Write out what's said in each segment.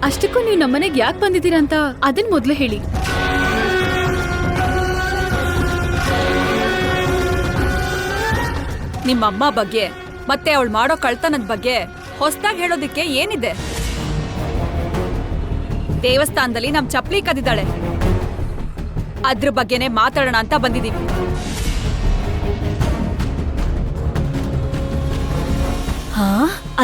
ಅಷ್ಟಕ್ಕೂ ನೀವು ನಮ್ಮನೆಗೆ ಯಾಕೆ ಬಂದಿದ್ದೀರಾ ಅಂತ ಅದನ್ ಮೊದ್ಲು ಹೇಳಿ. ನಿಮ್ಮಮ್ಮ ಬಗ್ಗೆ ಮತ್ತೆ ಅವಳು ಮಾಡೋ ಕಳ್ತನದ ಬಗ್ಗೆ ಹೊಸದಾಗಿ ಹೇಳೋದಿಕ್ಕೆ ಏನಿದೆ? ದೇವಸ್ಥಾನದಲ್ಲಿ ನಮ್ ಚಪ್ಲಿ ಕದಿದ್ದಾಳೆ, ಅದ್ರ ಬಗ್ಗೆನೆ ಮಾತಾಡೋಣ ಅಂತ ಬಂದಿದೀವಿ. ಹಾ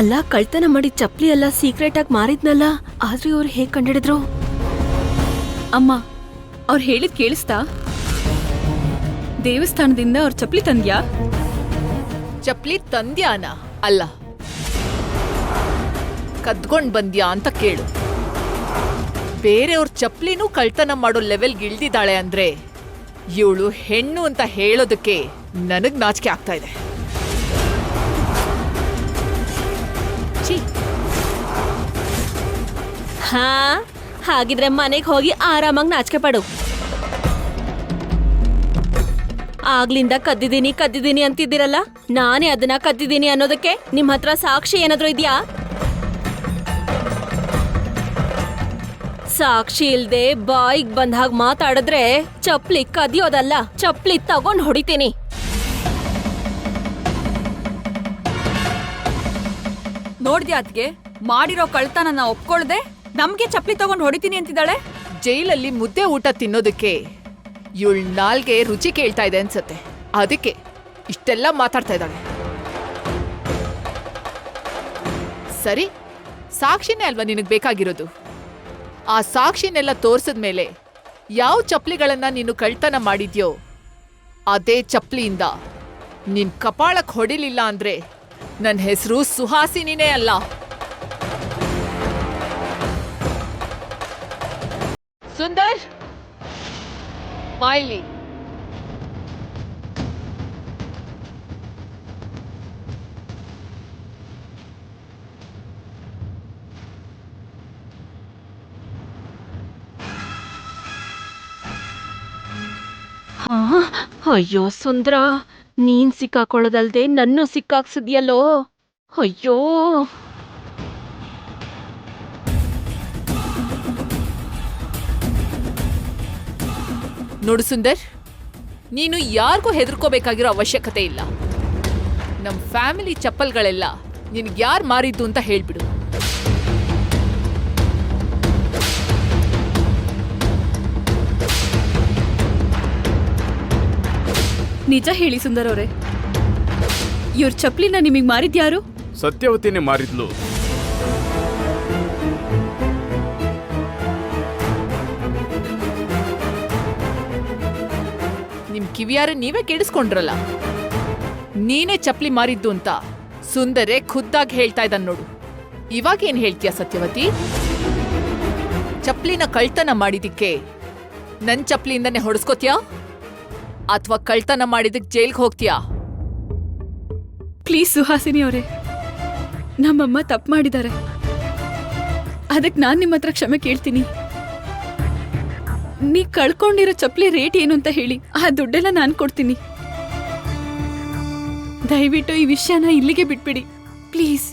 ಅಲ್ಲ, ಕಳ್ತನ ಮಾಡಿ ಚಪ್ಲಿ ಎಲ್ಲ ಸೀಕ್ರೆಟ್ ಆಗಿ ಮಾರಿದ್ನಲ್ಲ, ಆದ್ರೆ ಅವ್ರು ಹೇಗ್ ಕಂಡಿಡಿದ್ರು? ಅಮ್ಮ, ಅವ್ರು ಹೇಳಿದ್ ಕೇಳಿಸ್ತಾ? ದೇವಸ್ಥಾನದಿಂದ ಅವ್ರ ಚಪ್ಲಿ ತಂದ್ಯಾ? ಚಪ್ಲಿ ತಂದ್ಯಾನ ಅಲ್ಲ, ಕದ್ಕೊಂಡ್ ಬಂದ್ಯಾ ಅಂತ ಕೇಳು. ಬೇರೆಯವ್ರ ಚಪ್ಲಿನೂ ಕಳ್ತನ ಮಾಡೋ ಲೆವೆಲ್ಗೆ ಇಳ್ದಿದ್ದಾಳೆ ಅಂದ್ರೆ ಇವಳು ಹೆಣ್ಣು ಅಂತ ಹೇಳೋದಕ್ಕೆ ನನಗ್ ನಾಚಿಕೆ ಆಗ್ತಾ ಇದೆ. ಹಾ, ಹಾಗಿದ್ರೆ ಮನೆಗೆ ಹೋಗಿ ಆರಾಮಾಗಿ ನಾಚಿಕೆ ಪಡು. ಆಗ್ಲಿಂದ ಕದ್ದಿದ್ದೀನಿ ಅಂತಿದ್ದೀರಲ್ಲ, ನಾನೇ ಅದನ್ನ ಕದ್ದಿದ್ದೀನಿ ಅನ್ನೋದಕ್ಕೆ ನಿಮ್ ಹತ್ರ ಸಾಕ್ಷಿ ಏನಾದ್ರೂ ಇದ್ಯಾ? ಸಾಕ್ಷಿ ಇಲ್ದೆ ಬಾಯಿಗ್ ಬಂದ ಹಾಗೆ ಮಾತಾಡಿದ್ರೆ ಚಪ್ಲಿ ಕದಿಯೋದಲ್ಲ, ಚಪ್ಲಿ ತಗೊಂಡ್ ಹೊಡಿತೀನಿ. ನೋಡ್ದ್ಯಾ ಅದ್ಗೆ ಮಾಡಿರೋ ಕಳ್ತನನ ಒಪ್ಕೊಳ್ದೆ ನಮ್ಗೆ ಚಪ್ಲಿ ತಗೊಂಡ್ ಹೊಡಿತೀನಿ ಅಂತಿದ್ದಾಳೆ. ಜೈಲಲ್ಲಿ ಮುದ್ದೆ ಊಟ ತಿನ್ನೋದಕ್ಕೆ ಇವಳ ನಾಲ್ಗೆ ರುಚಿ ಕೇಳ್ತಾ ಇದೆ ಅನ್ಸತ್ತೆ, ಅದಕ್ಕೆ ಇಷ್ಟೆಲ್ಲ ಮಾತಾಡ್ತಾ ಇದ್ದಾಳೆ. ಸರಿ, ಸಾಕ್ಷಿನೇ ಅಲ್ವಾ ನಿನಗ್ ಬೇಕಾಗಿರೋದು? ಆ ಸಾಕ್ಷಿನೆಲ್ಲ ತೋರ್ಸದ್ಮೇಲೆ ಯಾವ ಚಪ್ಲಿಗಳನ್ನ ನೀನು ಕಳ್ತನ ಮಾಡಿದ್ಯೋ ಅದೇ ಚಪ್ಲಿಯಿಂದ ನಿನ್ ಕಪಾಳಕ್ ಹೊಡಿಲಿಲ್ಲ ಅಂದ್ರೆ ನನ್ನ ಹೆಸರು ಸುಹಾಸಿನಿನೇ ಅಲ್ಲ. ಸುಂದರ್, ಮಾಯಿಲಿ, ಅಯ್ಯೋ ಸುಂದ್ರ, ನೀನ್ ಸಿಕ್ಕಾಕೊಳ್ಳೋದಲ್ದೆ ನನ್ನೂ ಸಿಕ್ಕಾಕ್ಸಿದ್ಯಲ್ಲೋ. ಅಯ್ಯೋ, ನೋಡು ಸುಂದರ್, ನೀನು ಯಾರಿಗೂ ಹೆದರ್ಕೋಬೇಕಾಗಿರೋ ಅವಶ್ಯಕತೆ ಇಲ್ಲ. ನಮ್ ಫ್ಯಾಮಿಲಿ ಚಪ್ಪಲ್ಗಳೆಲ್ಲ ನಿನ್ಗೆ ಯಾರು ಮಾರಿದ್ದು ಅಂತ ಹೇಳ್ಬಿಡು. ನಿಜ ಹೇಳಿ ಸುಂದರ್ ಅವರೇ, ಇವ್ರ ಚಪ್ಲಿನ ನಿಮಗ್ ಮಾರಿದ್ಯಾರು? ಸತ್ಯವತಿನೇ ಮಾರಿದ್ಲು. ನಿಮ್ ಕಿವಿಯಾರ ನೀವೇ ಕೇಳಿಸ್ಕೊಂಡ್ರಲ್ಲ, ನೀನೇ ಚಪ್ಲಿ ಮಾರಿದ್ದು ಅಂತ ಸುಂದರೇ ಖುದ್ದಾಗಿ ಹೇಳ್ತಾ ಇದ್ದಾನ್ ನೋಡು. ಇವಾಗ ಏನ್ ಹೇಳ್ತೀಯ ಸತ್ಯವತಿ? ಚಪ್ಲಿನ ಕಳ್ತನ ಮಾಡಿದಿಕ್ಕೆ ನನ್ ಚಪ್ಲಿಯಿಂದನೇ ಹೊಡೆಸ್ಕೋತ್ಯಾ ಅಥವಾ ಕಳ್ತನ ಮಾಡಿದಕ್ಕೆ ಜೈಲ್ಗೆ ಹೋಗ್ತೀಯಾ? ಪ್ಲೀಸ್ ಸುಹಾಸಿನಿ ಅವರೇ, ನಮ್ಮಮ್ಮ ತಪ್ಪು ಮಾಡಿದ್ದಾರೆ, ಅದಕ್ಕೆ ನಾನ್ ನಿಮ್ಮ ಹತ್ರ ಕ್ಷಮೆ ಕೇಳ್ತೀನಿ. ನೀ ಕಳ್ಕೊಂಡಿರೋ ಚಪ್ಲಿ ರೇಟ್ ಏನು ಅಂತ ಹೇಳಿ, ಆ ದುಡ್ಡೆಲ್ಲ ನಾನ್ ಕೊಡ್ತೀನಿ. ದಯವಿಟ್ಟು ಈ ವಿಷಯನ ಇಲ್ಲಿಗೆ ಬಿಟ್ಬಿಡಿ ಪ್ಲೀಸ್.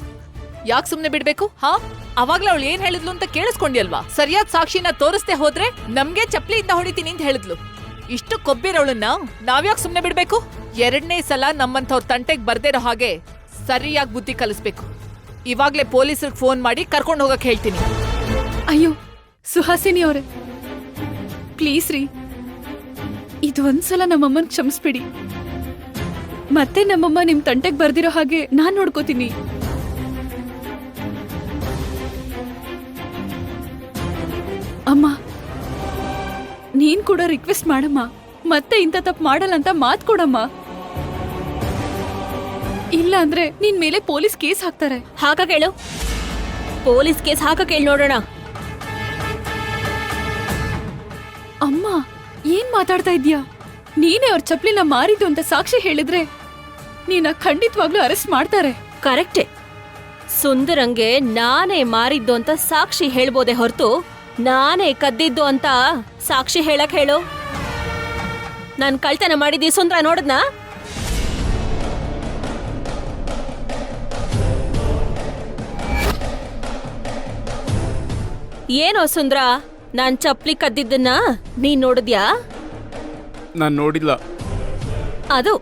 ಯಾಕೆ ಸುಮ್ನೆ ಬಿಡ್ಬೇಕು? ಹಾ, ಅವಾಗ್ಲೇ ಅವಳು ಏನ್ ಹೇಳಿದ್ಲು ಅಂತ ಕೇಳಿಸ್ಕೊಂಡ್ಯಲ್ವಾ? ಸರಿಯಾದ ಸಾಕ್ಷಿನ ತೋರಿಸ್ದೆ ಹೋದ್ರೆ ನಮ್ಗೆ ಚಪ್ಲಿಯಿಂದ ಹೊಡಿತೀನಿ ಅಂತ ಹೇಳಿದ್ಲು. ಇಷ್ಟು ಕೊಬ್ಬಿರೋಳನ್ನ ನಾವ್ಯಾಕೆ ಸುಮ್ನೆ ಬಿಡ್ಬೇಕು? ಎರಡನೇ ಸಲ ನಮ್ಮಂಥವ್ರ ತಂಟೆಗೆ ಬರ್ದಿರೋ ಹಾಗೆ ಸರಿಯಾಗಿ ಬುದ್ಧಿ ಕಲಿಸ್ಬೇಕು. ಇವಾಗ್ಲೇ ಪೊಲೀಸರಿಗೆ ಫೋನ್ ಮಾಡಿ ಕರ್ಕೊಂಡು ಹೋಗಕ್ ಹೇಳ್ತೀನಿ. ಅಯ್ಯೋ ಸುಹಾಸಿನಿ ಅವರೇ, ಪ್ಲೀಸ್ ರೀ, ಇದು ಒಂದ್ಸಲ ನಮ್ಮಮ್ಮನ್ ಕ್ಷಮಿಸ್ಬಿಡಿ. ಮತ್ತೆ ನಮ್ಮಮ್ಮ ನಿಮ್ ತಂಟೆಗೆ ಬರ್ದಿರೋ ಹಾಗೆ ನಾನ್ ನೋಡ್ಕೋತೀನಿ. ಅಮ್ಮ, ನೀನ್ ಕೂಡ ರಿಕ್ವೆಸ್ಟ್ ಮಾಡಮ್ಮ, ಮತ್ತೆ ಇಂಥ ತಪ್ಪು ಮಾಡಲ್ಲ ಅಂತ ಮಾತ್ ಕೊಡಮ್ಮ. ಇಲ್ಲ ಅಂದ್ರೆ ನಿನ್ ಮೇಲೆ ಪೊಲೀಸ್ ಕೇಸ್ ಹಾಕ್ತಾರೆ. ಹಾಕೇಳು, ಪೊಲೀಸ್ ಕೇಸ್ ಹಾಕೇಳು ನೋಡೋಣ. ಅಮ್ಮ, ಏನ್ ಮಾತಾಡ್ತಾ ಇದ್ಯಾ? ನೀನೇ ಅವ್ರ ಚಪ್ಲಿನ ಮಾರಿದ್ದು ಅಂತ ಸಾಕ್ಷಿ ಹೇಳಿದ್ರೆ ನೀನ ಖಂಡಿತವಾಗ್ಲೂ ಅರೆಸ್ಟ್ ಮಾಡ್ತಾರೆ. ಕರೆಕ್ಟೇ, ಸುಂದರಂಗೆ ನಾನೇ ಮಾರಿದ್ದು ಅಂತ ಸಾಕ್ಷಿ ಹೇಳ್ಬೋದೆ ಹೊರತು ನಾನೇ ಕದ್ದಿದ್ದು ಅಂತ ಸಾಕ್ಷಿ ಹೇಳಕ್ ಹೇಳು. ನಾನ್ ಕಳ್ತನ ಮಾಡಿದ್ದಿ ಸುಂದ್ರ ನೋಡದ್ನಾ? ಏನೋ ಸುಂದ್ರ, ನಾನ್ ಚಪ್ಲಿ ಕದ್ದಿದ್ದನ್ನ ನೀನ್ ನೋಡಿದ್ಯಾ? ನಾನ್ ನೋಡಿಲ್ಲ. ಅದು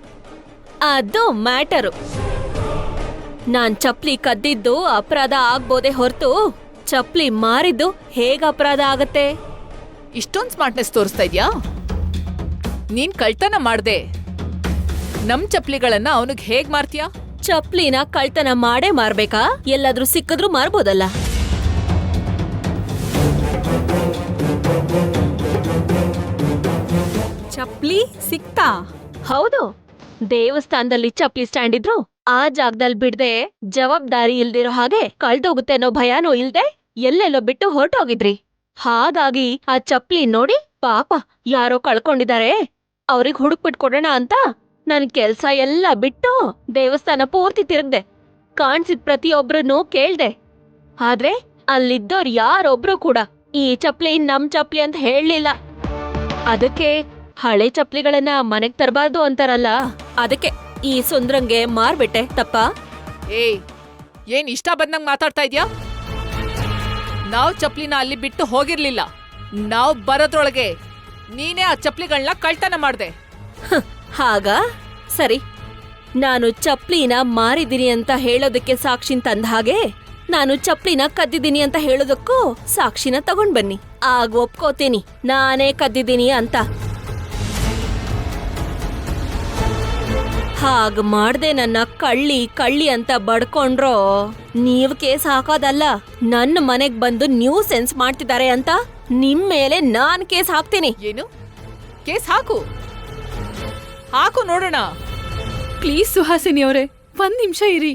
ಅದು ಮ್ಯಾಟರು. ನಾನ್ ಚಪ್ಲಿ ಕದ್ದಿದ್ದು ಅಪರಾಧ ಆಗ್ಬೋದೇ ಹೊರತು ಚಪ್ಲಿ ಮಾರಿದ್ದು ಹೇಗ ಅಪರಾಧ ಆಗತ್ತೆ? ಇಷ್ಟೊಂದ್ ಸ್ಮಾರ್ಟ್ನೆಸ್ ತೋರಿಸ್ತಾ ಇದ್ಯಾ? ನೀನ್ ಕಳ್ತನ ಮಾಡ್ದೆ ನಮ್ ಚಪ್ಲಿಗಳನ್ನ ಅವನಿಗೆ ಹೇಗ್ ಮಾರ್ತೀಯಾ? ಚಪ್ಲಿನ ಕಳ್ತನ ಮಾಡೇ ಮಾರ್ಬೇಕಾ? ಎಲ್ಲಾದ್ರೂ ಸಿಕ್ಕಿದ್ರೂ ಮಾರ್ಬೋದಲ್ಲ. ಚಪ್ಲಿ ಸಿಕ್ತಾ? ಹೌದು, ದೇವಸ್ಥಾನದಲ್ಲಿ ಚಪ್ಲಿ ಸ್ಟ್ಯಾಂಡ್ ಇದ್ರು ಆ ಜಾಗದಲ್ಲಿ ಬಿಡ್ದೆ, ಜವಾಬ್ದಾರಿ ಇಲ್ದಿರೋ ಹಾಗೆ ಕಳ್ದೋಗುತ್ತೆ ಅನ್ನೋ ಭಯನೂ ಇಲ್ದೆ ಎಲ್ಲೆಲ್ಲೋ ಬಿಟ್ಟು ಹೊರಟೋಗಿದ್ರಿ. ಹಾಗಾಗಿ ಆ ಚಪ್ಲಿ ನೋಡಿ ಪಾಪ ಯಾರೋ ಕಳ್ಕೊಂಡಿದ್ದಾರೆ, ಅವ್ರಿಗೆ ಹುಡುಕ್ಬಿಟ್ಕೊಡೋಣ ಅಂತ ನನ್ ಕೆಲ್ಸ ಎಲ್ಲ ಬಿಟ್ಟು ದೇವಸ್ಥಾನ ಪೂರ್ತಿ ತಿರುಗ್ದೆ. ಕಾಣ್ಸಿದ್ ಪ್ರತಿಯೊಬ್ರನ್ನೂ ಕೇಳ್ದೆ. ಆದ್ರೆ ಅಲ್ಲಿದ್ದೋರ್ ಯಾರೊಬ್ರು ಕೂಡ ಈ ಚಪ್ಲಿ ನಮ್ ಚಪ್ಲಿ ಅಂತ ಹೇಳಲಿಲ್ಲ. ಅದಕ್ಕೆ ಹಳೆ ಚಪ್ಲಿಗಳನ್ನ ಮನೆಗ್ ತರಬಾರ್ದು ಅಂತಾರಲ್ಲ, ಅದಕ್ಕೆ ಈ ಸುಂದ್ರಂಗೆ ಮಾರ್ಬಿಟ್ಟೆ. ತಪ್ಪ? ಏಯ್, ಏನ್ ಇಷ್ಟ ಬಂದಂಗ್ ಮಾತಾಡ್ತಾ ಇದ್ಯಾ? ನಾವ್ ಚಪ್ಲಿನ ಅಲ್ಲಿ ಬಿಟ್ಟು ಹೋಗಿರ್ಲಿಲ್ಲ. ನಾವ್ ಬರೋದ್ರೊಳಗೆ ನೀನೇ ಆ ಚಪ್ಲಿಗಳನ್ನ ಕಳ್ತನ ಮಾಡ್ದೆ. ಹಾಗ ಸರಿ, ನಾನು ಚಪ್ಲಿನ ಮಾರಿದ್ದೀನಿ ಅಂತ ಹೇಳೋದಕ್ಕೆ ಸಾಕ್ಷಿನ ತಂದ ಹಾಗೆ ನಾನು ಚಪ್ಲಿನ ಕದ್ದಿದ್ದೀನಿ ಅಂತ ಹೇಳೋದಕ್ಕೂ ಸಾಕ್ಷಿನ ತಗೊಂಡ್ ಬನ್ನಿ. ಆಗ ಒಪ್ಕೋತೀನಿ ನಾನೇ ಕದ್ದಿದ್ದೀನಿ ಅಂತ. ಹಾಗ ಮಾಡ್ದೆ ನನ್ನ ಕಳ್ಳಿ ಕಳ್ಳಿ ಅಂತ ಬಡ್ಕೊಂಡ್ರೋ ನೀವ್ ಕೇಸ್ ಹಾಕೋದಲ್ಲ, ನನ್ನ ಮನೆಗ್ ಬಂದು ನ್ಯೂ ಸೆನ್ಸ್ ಮಾಡ್ತಿದ್ದಾರೆ ಅಂತ ನಿಮ್ ಮೇಲೆ ನಾನ್ ಕೇಸ್ ಹಾಕ್ತೀನಿ. ಏನು ಕೇಸ್ ಹಾಕು ಹಾಕು ನೋಡೋಣ. ಪ್ಲೀಸ್ ಸುಹಾಸಿನಿ ಅವರೇ, ಒಂದ್ ನಿಮಿಷ ಇರಿ.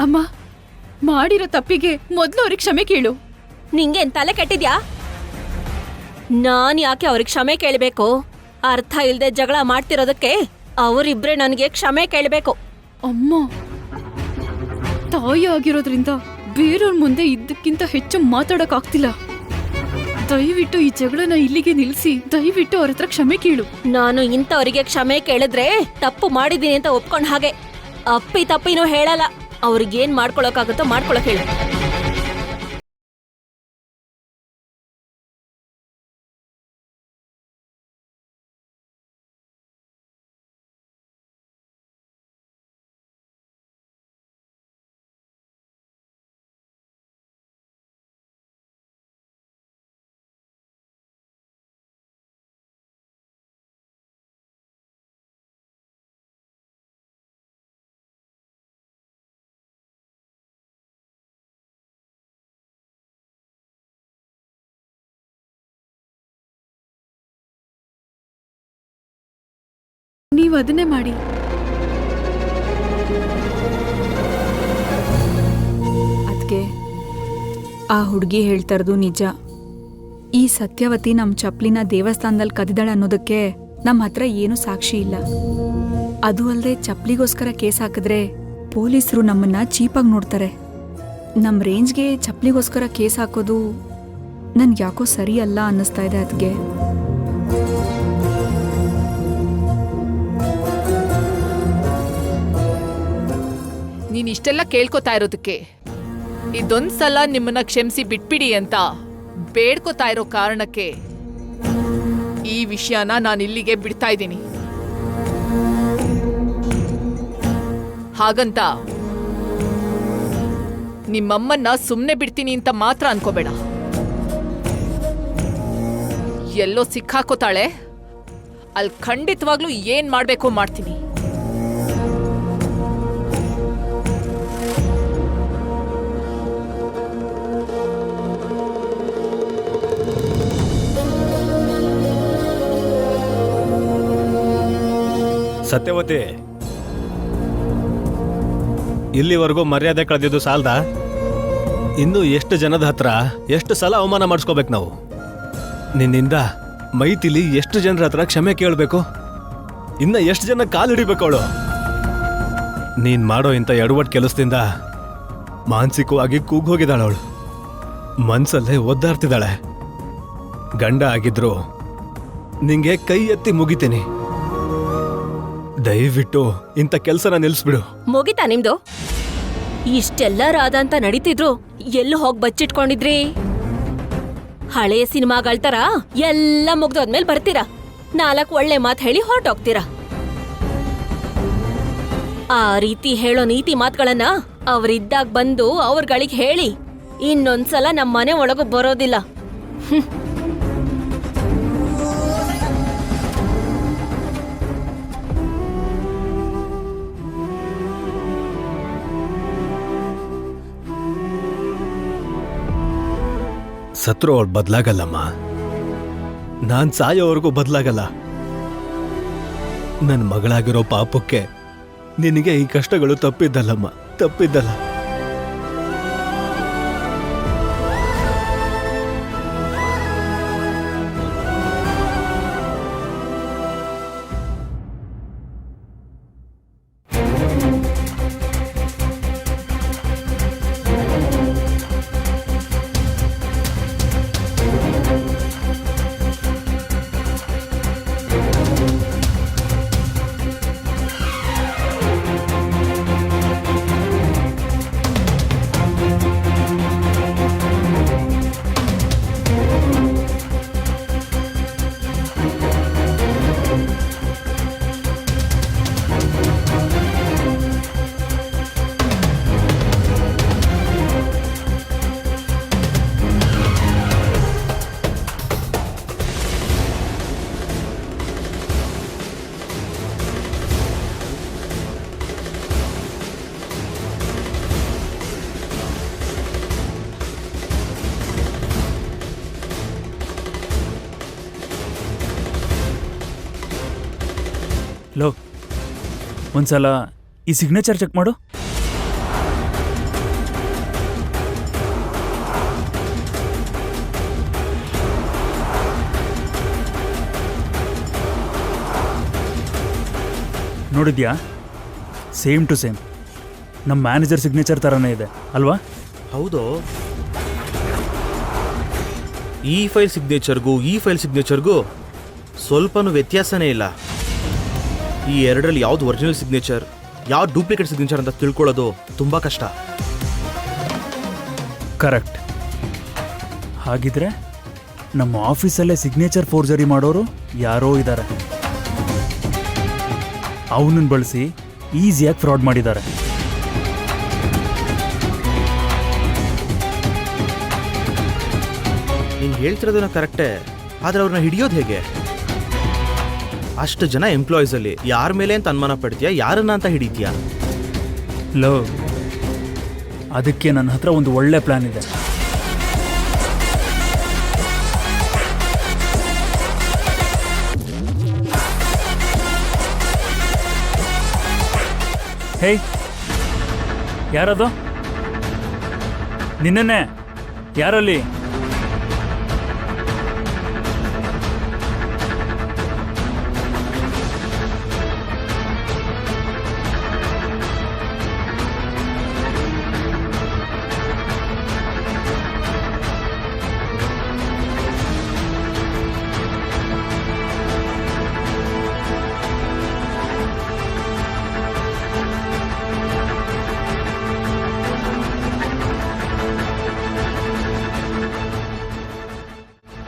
ಅಮ್ಮ, ಮಾಡಿರೋ ತಪ್ಪಿಗೆ ಮೊದ್ಲು ಅವ್ರಿಗೆ ಕ್ಷಮೆ ಕೇಳು. ನಿಂಗೇನ್ ತಲೆ ಕೆಟ್ಟಿದ್ಯಾ? ನಾನ್ ಯಾಕೆ ಅವ್ರಿಗೆ ಕ್ಷಮೆ ಕೇಳ್ಬೇಕು? ಅರ್ಥ ಇಲ್ದೆ ಜಗಳ ಮಾಡ್ತಿರೋದಕ್ಕೆ ಅವರಿಬ್ರೆ ನನಗೆ ಕ್ಷಮೆ ಕೇಳ್ಬೇಕು. ಅಮ್ಮ, ತಾಯಿ ಆಗಿರೋದ್ರಿಂದ ಬೇರೆಯವ್ರ ಮುಂದೆ ಇದ್ದಕ್ಕಿಂತ ಹೆಚ್ಚು ಮಾತಾಡಕ್ ಆಗ್ತಿಲ್ಲ. ದಯವಿಟ್ಟು ಈ ಜಗಳನ ಇಲ್ಲಿಗೆ ನಿಲ್ಸಿ, ದಯವಿಟ್ಟು ಅವ್ರ ಹತ್ರ ಕ್ಷಮೆ ಕೇಳು. ನಾನು ಇಂಥವರಿಗೆ ಕ್ಷಮೆ ಕೇಳಿದ್ರೆ ತಪ್ಪು ಮಾಡಿದೀನಿ ಅಂತ ಒಪ್ಕೊಂಡ್ ಹಾಗೆ. ಅಪ್ಪಿ ತಪ್ಪಿನೂ ಹೇಳಲ್ಲ. ಅವ್ರಿಗೇನ್ ಮಾಡ್ಕೊಳಕ್ಕಾಗತ್ತೋ ಮಾಡ್ಕೊಳಕ್ ಹೇಳು. ನೀವ್ ಅದನ್ನೇ ಮಾಡಿ. ಅದ್ಕೆ ಆ ಹುಡುಗಿ ಹೇಳ್ತಾ ಇರೋದು ನಿಜ. ಈ ಸತ್ಯವತಿ ನಮ್ ಚಪ್ಲಿನ ದೇವಸ್ಥಾನದಲ್ಲಿ ಕದಿದಾಳೆ ಅನ್ನೋದಕ್ಕೆ ನಮ್ಮ ಹತ್ರ ಏನು ಸಾಕ್ಷಿ ಇಲ್ಲ. ಅದು ಅಲ್ಲದೆ ಚಪ್ಲಿಗೋಸ್ಕರ ಕೇಸ್ ಹಾಕಿದ್ರೆ ಪೊಲೀಸರು ನಮ್ಮನ್ನ ಚೀಪಾಗಿ ನೋಡ್ತಾರೆ. ನಮ್ ರೇಂಜ್ಗೆ ಚಪ್ಲಿಗೋಸ್ಕರ ಕೇಸ್ ಹಾಕೋದು ನನ್ಗೆ ಯಾಕೋ ಸರಿ ಅಲ್ಲ ಅನ್ನಿಸ್ತಾ ಇದೆ. ಅದ್ಗೆ ನೀನ್ ಇಷ್ಟೆಲ್ಲ ಕೇಳ್ಕೊತಾ ಇರೋದಕ್ಕೆ, ಇದೊಂದ್ಸಲ ನಿಮ್ಮನ್ನ ಕ್ಷಮಿಸಿ ಬಿಟ್ಬಿಡಿ ಅಂತ ಬೇಡ್ಕೊತಾ ಇರೋ ಕಾರಣಕ್ಕೆ ಈ ವಿಷಯನ ನಾನು ಇಲ್ಲಿಗೆ ಬಿಡ್ತಾ ಇದ್ದೀನಿ. ಹಾಗಂತ ನಿಮ್ಮಮ್ಮನ್ನ ಸುಮ್ನೆ ಬಿಡ್ತೀನಿ ಅಂತ ಮಾತ್ರ ಅನ್ಕೋಬೇಡ. ಎಲ್ಲೋ ಸಿಕ್ಕಾಕೋತಾಳೆ, ಅಲ್ಲಿ ಖಂಡಿತವಾಗ್ಲೂ ಏನ್ ಮಾಡ್ಬೇಕೋ ಮಾಡ್ತೀನಿ. ಸತ್ಯವತಿ, ಇಲ್ಲಿವರೆಗೂ ಮರ್ಯಾದೆ ಕಳೆದಿದ್ದು ಸಾಲದ? ಇನ್ನು ಎಷ್ಟು ಜನದ ಹತ್ರ ಎಷ್ಟು ಸಲ ಅವಮಾನ ಮಾಡಿಸ್ಕೋಬೇಕು ನಾವು? ನಿನ್ನಿಂದ ಮೈತಿಲಿ ಎಷ್ಟು ಜನರ ಹತ್ರ ಕ್ಷಮೆ ಕೇಳಬೇಕು? ಇನ್ನ ಎಷ್ಟು ಜನ ಕಾಲಿಡಿಬೇಕು ಅವಳು? ನೀನ್ ಮಾಡೋ ಇಂಥ ಎಡವಟ್ ಕೆಲಸದಿಂದ ಮಾನಸಿಕವಾಗಿ ಕೂಗೋಗಿದ್ದಾಳೆ ಅವಳು. ಮನ್ಸಲ್ಲೇ ಒದ್ದಾಡ್ತಿದ್ದಾಳೆ. ಗಂಡ ಆಗಿದ್ರು ನಿಂಗೆ ಕೈ ಎತ್ತಿ ಮುಗಿತೀನಿ. ದಯವಿಟ್ಟು ಇಂಥ ಕೆಲ್ಸನ ನಿಲ್ಸ್ಬಿಡು. ಮುಗಿತಾ ನಿಮ್ದು? ಇಷ್ಟೆಲ್ಲ ರಾಧ ಅಂತ ನಡೀತಿದ್ರು ಎಲ್ಲೂ ಹೋಗಿ ಬಚ್ಚಿಟ್ಕೊಂಡಿದ್ರಿ? ಹಳೆ ಸಿನಿಮಾಗಳ ತರ ಎಲ್ಲ ಮುಗ್ದೋದ್ಮೇಲೆ ಬರ್ತೀರಾ, 4 ಒಳ್ಳೆ ಮಾತು ಹೇಳಿ ಹೊರಟೋಗ್ತೀರಾ. ಆ ರೀತಿ ಹೇಳೋ ನೀತಿ ಮಾತುಗಳನ್ನ ಅವ್ರಿದ್ದಾಗ ಬಂದು ಅವ್ರಗಳಿಗೆ ಹೇಳಿ ಇನ್ನೊಂದ್ಸಲ ನಮ್ಮ ಮನೆ ಒಳಗೂ ಬರೋದಿಲ್ಲ. ಸತ್ರು ಅವಳು ಬದಲಾಗಲ್ಲಮ್ಮ. ನಾನ್ ಸಾಯೋವರೆಗೂ ಬದಲಾಗಲ್ಲ. ನನ್ನ ಮಗಳಾಗಿರೋ ಪಾಪಕ್ಕೆ ನಿನಗೆ ಈ ಕಷ್ಟಗಳು ತಪ್ಪಿದ್ದಲ್ಲಮ್ಮ, ತಪ್ಪಿದ್ದಲ್ಲ. ಲೋ, ಒಂದ್ಸಲ ಈ ಸಿಗ್ನೇಚರ್ ಚೆಕ್ ಮಾಡು. ನೋಡಿದ್ಯಾ? ಸೇಮ್ ಟು ಸೇಮ್ ನಮ್ಮ ಮ್ಯಾನೇಜರ್ ಸಿಗ್ನೇಚರ್ ಥರನೇ ಇದೆ ಅಲ್ವಾ? ಹೌದು. ಈ ಫೈಲ್ ಸಿಗ್ನೇಚರ್ಗೂ ಸ್ವಲ್ಪನೂ ವ್ಯತ್ಯಾಸನೇ ಇಲ್ಲ. ಈ ಎರಡರಲ್ಲಿ ಯಾವ್ದು ಒರಿಜಿನಲ್ ಸಿಗ್ನೇಚರ್, ಯಾವ್ದು ಡೂಪ್ಲಿಕೇಟ್ ಸಿಗ್ನೇಚರ್ ಅಂತ ತಿಳ್ಕೊಳ್ಳೋದು ತುಂಬ ಕಷ್ಟ. ಕರೆಕ್ಟ್. ಹಾಗಿದ್ರೆ ನಮ್ಮ ಆಫೀಸಲ್ಲೇ ಸಿಗ್ನೇಚರ್ ಫೋರ್ಜರಿ ಮಾಡೋರು ಯಾರೋ ಇದ್ದಾರೆ. ಅವನನ್ನು ಬಳಸಿ ಈಸಿಯಾಗಿ ಫ್ರಾಡ್ ಮಾಡಿದ್ದಾರೆ. ನೀನು ಹೇಳ್ತಿರೋದನ್ನ ಕರೆಕ್ಟೇ, ಆದರೆ ಅವ್ರನ್ನ ಹಿಡಿಯೋದು ಹೇಗೆ? ಅಷ್ಟು ಜನ ಎಂಪ್ಲಾಯೀಸಲ್ಲಿ ಯಾರ ಮೇಲೆ ಅಂತ ಅನುಮಾನ ಪಡ್ತೀಯಾ, ಯಾರನ್ನ ಅಂತ ಹಿಡಿತೀಯಾ? ಲೋ, ಅದಕ್ಕೆ ನನ್ನ ಹತ್ರ ಒಂದು ಒಳ್ಳೆ ಪ್ಲಾನ್ ಇದೆ. ಹೇ, ಯಾರದು? ನಿನ್ನೆ ಯಾರಲ್ಲಿ?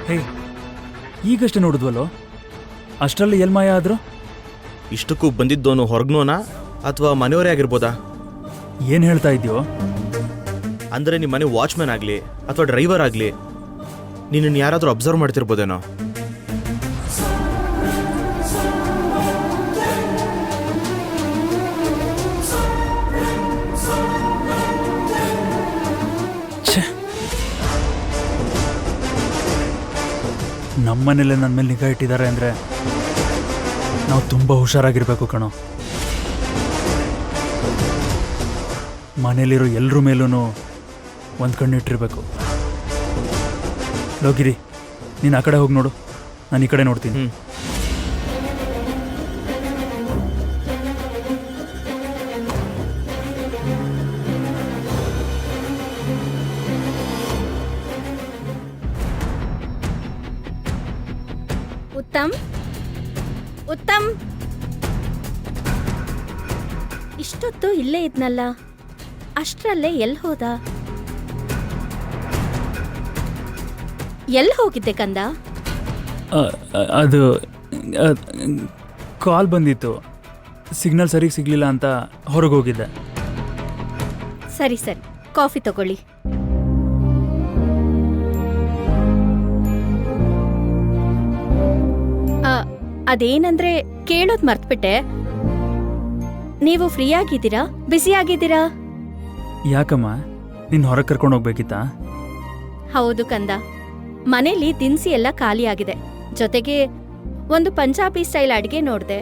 ಹೇ, ಈಗಷ್ಟೇ ನೋಡಿದ್ವಲ್ಲೋ, ಅಷ್ಟರಲ್ಲಿ ಎಲ್ಲಿ ಮಾಯ ಆದ್ರು? ಇಷ್ಟಕ್ಕೂ ಬಂದಿದ್ದೋನು ಹೊರಗ್ನೋನಾ ಅಥವಾ ಮನೆಯವರೇ ಆಗಿರ್ಬೋದಾ? ಏನು ಹೇಳ್ತಾ ಇದೆಯೋ? ಅಂದರೆ ನಿಮ್ಮ ಮನೆ ವಾಚ್ಮ್ಯಾನ್ ಆಗಲಿ ಅಥವಾ ಡ್ರೈವರ್ ಆಗಲಿ ನಿನ್ನನ್ನು ಯಾರಾದರೂ ಅಬ್ಸರ್ವ್ ಮಾಡ್ತಿರ್ಬೋದೇನೋ? ನಮ್ಮನೇಲೆ ನನ್ನ ಮೇಲೆ ನಿಗಾ ಇಟ್ಟಿದ್ದಾರೆ ಅಂದರೆ ನಾವು ತುಂಬ ಹುಷಾರಾಗಿರ್ಬೇಕು ಕಣೋ. ಮನೇಲಿರೋ ಎಲ್ಲರ ಮೇಲೂ ಒಂದು ಕಣ್ಣಿಟ್ಟಿರ್ಬೇಕು. ಲೋಗಿರಿ, ನೀನು ಆ ಕಡೆ ಹೋಗಿ ನೋಡು, ನಾನು ಈ ಕಡೆ ನೋಡ್ತೀನಿ. ಉತ್ತಮ್, ಇಷ್ಟೊತ್ತು ಇಲ್ಲೇ ಇದ್ನಲ್ಲ, ಅಷ್ಟರಲ್ಲೇ ಎಲ್ಲಿ ಹೋದ? ಎಲ್ಲಿ ಹೋಗಿದ್ದೆ ಕಂದ? ಅದು ಕಾಲ್ ಬಂದಿತ್ತು, ಸಿಗ್ನಲ್ ಸರಿಗೆ ಸಿಗ್ಲಿಲ್ಲ ಅಂತ ಹೊರಗೆ ಹೋಗಿದ್ದೆ. ಸರಿ ಸರಿ, ಕಾಫಿ ತಗೊಳ್ಳಿ. ಅದೇನಂದ್ರೆ ಕೇಳೋದ್ ಮರ್ತ್ಬಿಟ್ಟೆ. ನೀವು ಫ್ರೀ ಆಗಿದ್ದೀರಾ, ಬ್ಯುಸಿ ಆಗಿದ್ದೀರಾ? ಯಾಕಮ್ಮ, ನಿನ್ನ ಹೊರಗೆ ಕರ್ಕೊಂಡು ಹೋಗ್ಬೇಕಿತ್ತಾ? ಹೌದು ಕಂದ, ಮನೇಲಿ ದಿನಸಿ ಎಲ್ಲ ಖಾಲಿ ಆಗಿದೆ. ಜೊತೆಗೆ ಒಂದು ಪಂಜಾಬಿ ಸ್ಟೈಲ್ ಅಡ್ಗೆ ನೋಡ್ದೆ.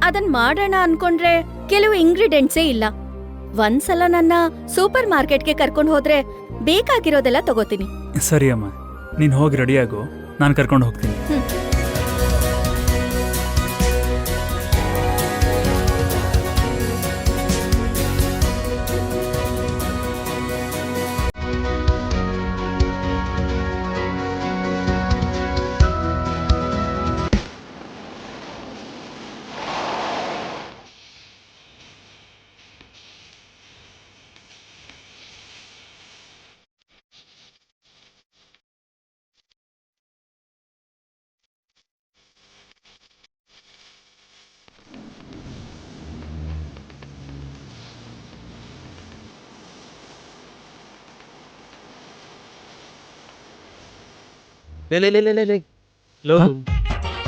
ಅದನ್ ಮಾಡೋಣ ಅನ್ಕೊಂಡ್ರೆ ಕೆಲವು ಇಂಗ್ರೀಡಿಯೆಂಟ್ಸೇ ಇಲ್ಲ. ಒಂದ್ಸಲ ನನ್ನ ಸೂಪರ್ ಮಾರ್ಕೆಟ್ಗೆ ಕರ್ಕೊಂಡು ಹೋದ್ರೆ ಬೇಕಾಗಿರೋದೆಲ್ಲ ತಗೋತೀನಿ. ಸರಿ ಅಮ್ಮ, ನೀನು ಹೋಗಿ ರೆಡಿಯಾಗು, ನಾನು ಕರ್ಕೊಂಡು ಹೋಗ್ತೀನಿ.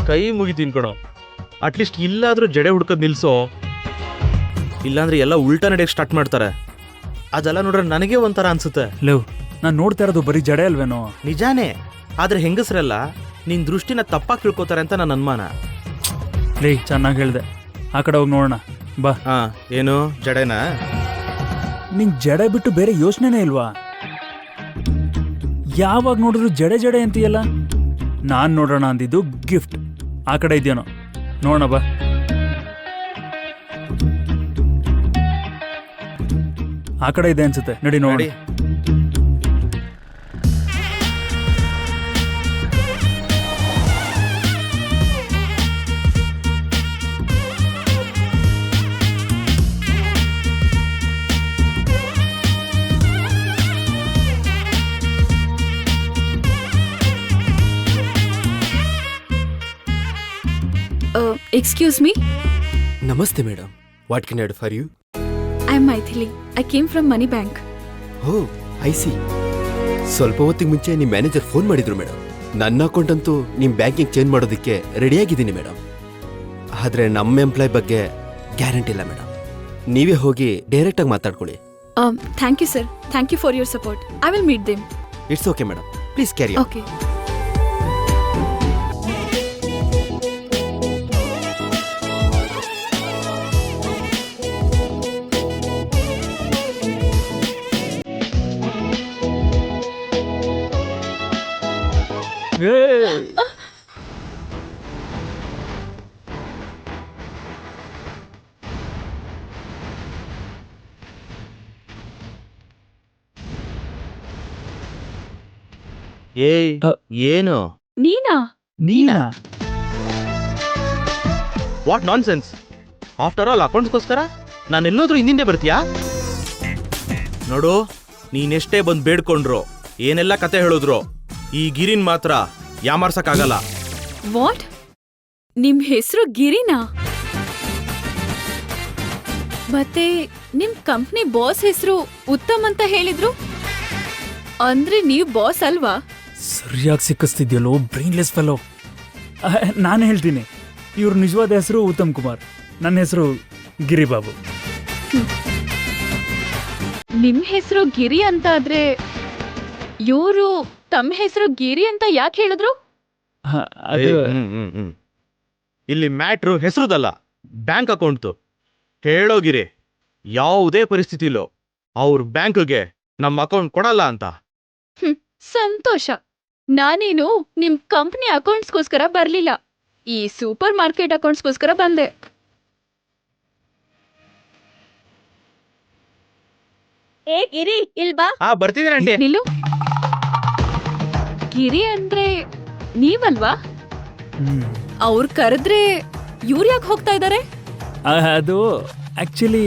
ಕೈ ಮುಗಿತೀನಿ ಕಣೋ, ಅಟ್ಲೀಸ್ಟ್ ಇಲ್ಲಾದ್ರೂ ಜಡೆ ಹುಡ್ಕೋದ್ ನಿಲ್ಸೋ. ಇಲ್ಲಾಂದ್ರೆ ಎಲ್ಲ ಉಲ್ಟಾ ನಡೆಯಕ್ಕೆ ಸ್ಟಾರ್ಟ್ ಮಾಡ್ತಾರೆ. ಅದೆಲ್ಲ ನೋಡ್ರೆ ನನಗೆ ಒಂಥರ ಅನ್ಸುತ್ತೆ. ಲವ್, ನಾನು ನೋಡ್ತಾ ಇರೋದು ಬರೀ ಜಡೆ ಅಲ್ವೇನೋ? ನಿಜಾನೇ, ಆದ್ರೆ ಹೆಂಗಸ್ರೆಲ್ಲ ನಿನ್ ದೃಷ್ಟಿನ ತಪ್ಪಾಗಿ ತಿಳ್ಕೊತಾರೆ ಅಂತ ನನ್ನ ಅನುಮಾನ. ಲೇ, ಚೆನ್ನಾಗಿ ಹೇಳ್ದೆ. ಆ ಕಡೆ ಹೋಗಿ ನೋಡೋಣ ಬಾ. ಹಾ, ಏನು ಜಡೆನಾ? ನಿಂಗೆ ಜಡೆ ಬಿಟ್ಟು ಬೇರೆ ಯೋಚನೆನೇ ಇಲ್ವಾ? ಯಾವಾಗ ನೋಡಿದ್ರು ಜಡೆ ಜಡೆ ಅಂತೀಯಲ್ಲ. ನಾನ್ ನೋಡೋಣ ಅಂದಿದ್ದು ಗಿಫ್ಟ್. ಆ ಕಡೆ ಇದೆಯೇನೋ, ನೋಡೋಣ ಬಾ. ಆ ಕಡೆ ಇದೆ ಅನ್ಸುತ್ತೆ, ನಡಿ ನೋಡಿ. Excuse me. ನಮಸ್ತೆ madam, what can I do for you? I am Maithili. I came from money bank. Oh, I see. ಸ್ವಲ್ಪ ಹೊತ್ತಿಗೆ ಮುಂಚೆ ನಿಮ್ಮ ಮ್ಯಾನೇಜರ್ ಫೋನ್ ಮಾಡಿದ್ರು ಮೇಡಮ್. ನನ್ನ ಅಕೌಂಟ್ ಅಂತೂ ನಿಮ್ಮ ಬ್ಯಾಂಕಿಂಗ್ ಚೇಂಜ್ ಮಾಡೋದಕ್ಕೆ ರೆಡಿಯಾಗಿದ್ದೀನಿ ಮೇಡಮ್. ಆದರೆ ನಮ್ಮ ಎಂಪ್ಲಾಯ್ ಬಗ್ಗೆ ಗ್ಯಾರಂಟಿ ಇಲ್ಲ ಮೇಡಮ್. ನೀವೇ ಹೋಗಿ ಡೈರೆಕ್ಟಾಗಿ ಮಾತಾಡ್ಕೊಳ್ಳಿ. Thank you sir, thank you for your support. I will meet them. It's okay madam, please carry. Okay. ಏಯ್, ಏನು? ನೀನಾ? ನೀನಾ? What nonsense? After all ಅಕೌಂಟ್ಸ್ಗೋಸ್ಕರ ನಾನು ಎಲ್ಲೋದ್ರೂ ಹಿಂದಿಂದೆ ಬರ್ತೀಯಾ? ನೋಡು, ನೀನೆಷ್ಟೇ ಬಂದು ಬೇಡ್ಕೊಂಡ್ರು, ಏನೆಲ್ಲ ಕತೆ ಹೇಳಿದ್ರು, ಈ ಗಿರಿನ್ ಮಾತ್ರ ಯಾಮಾರ್ಸಕ್ಕಾಗಲ್ಲ. ವಾಟ್? ನಿಮ್ ಹೆಸರು ಗಿರಿನಾ? ಮತ್ತೆ ನಿಮ್ ಕಂಪ್ನಿ ಬಾಸ್ ಹೆಸರು ಉತ್ತಮ್ ಅಂತ ಹೇಳಿದ್ರು. ಅಂದ್ರೆ ನೀವ್ ಬಾಸ್ ಅಲ್ವಾ? ಸರಿಯಾಗಿ ಸಿಕ್ಕಿಸ್ತಿದ್ಯಲ್ಲೋ, ಬ್ರೈನ್ಲೆಸ್ ಫೆಲೋ. ನಾನು ಹೇಳ್ತೀನಿ, ಇವ್ರ ನಿಜವಾದ ಹೆಸರು ಉತ್ತಮ್ ಕುಮಾರ್, ನನ್ನ ಹೆಸರು ಗಿರಿಬಾಬು. ನಿಮ್ ಹೆಸರು ಗಿರಿ ಅಂತ ಆದ್ರೆ ಇವರು ತಮ್ಮ ಹೆಸರು ಗಿರಿ ಅಂತ ಯಾಕೆ ಹೇಳಿದ್ರು? ಇಲ್ಲಿ ಮ್ಯಾಟ್ರು ಹೆಸರುದಲ್ಲ, ಬ್ಯಾಂಕ್ ಅಕೌಂಟ್ದು. ಹೇಳೋಗಿರಿ, ಯಾವುದೇ ಪರಿಸ್ಥಿತಿಲೋ ಅವ್ರ ಬ್ಯಾಂಕ್ಗೆ ನಮ್ಮ ಅಕೌಂಟ್ ಕೊಡಲ್ಲ ಅಂತ. ಸಂತೋಷ. ನಾನೇನು ನಿಮ್ ಕಂಪ್ನಿ ಅಕೌಂಟ್ಸ್ಗೋಸ್ಕರ ಬರ್ಲಿಲ್ಲ, ಈ ಸೂಪರ್ ಮಾರ್ಕೆಟ್ ಅಕೌಂಟ್ಸ್ಗೋಸ್ಕರ ಬಂದೆ. ಏ ಗಿರಿ, ಇಲ್ ಬಾ. ಬರ್ತಿದ್ದೀನಿ ಆಂಟಿ. ನಿಲ್ಲು. ಗಿರಿ ಅಂದ್ರೆ ನೀವಲ್ವಾ? ಅವ್ರು ಕರೆದ್ರೆ ಇವ್ರು ಯಾಕೆ ಹೋಗ್ತಾ ಇದಾರೆ? ಅದು ಆಕ್ಚುಲಿ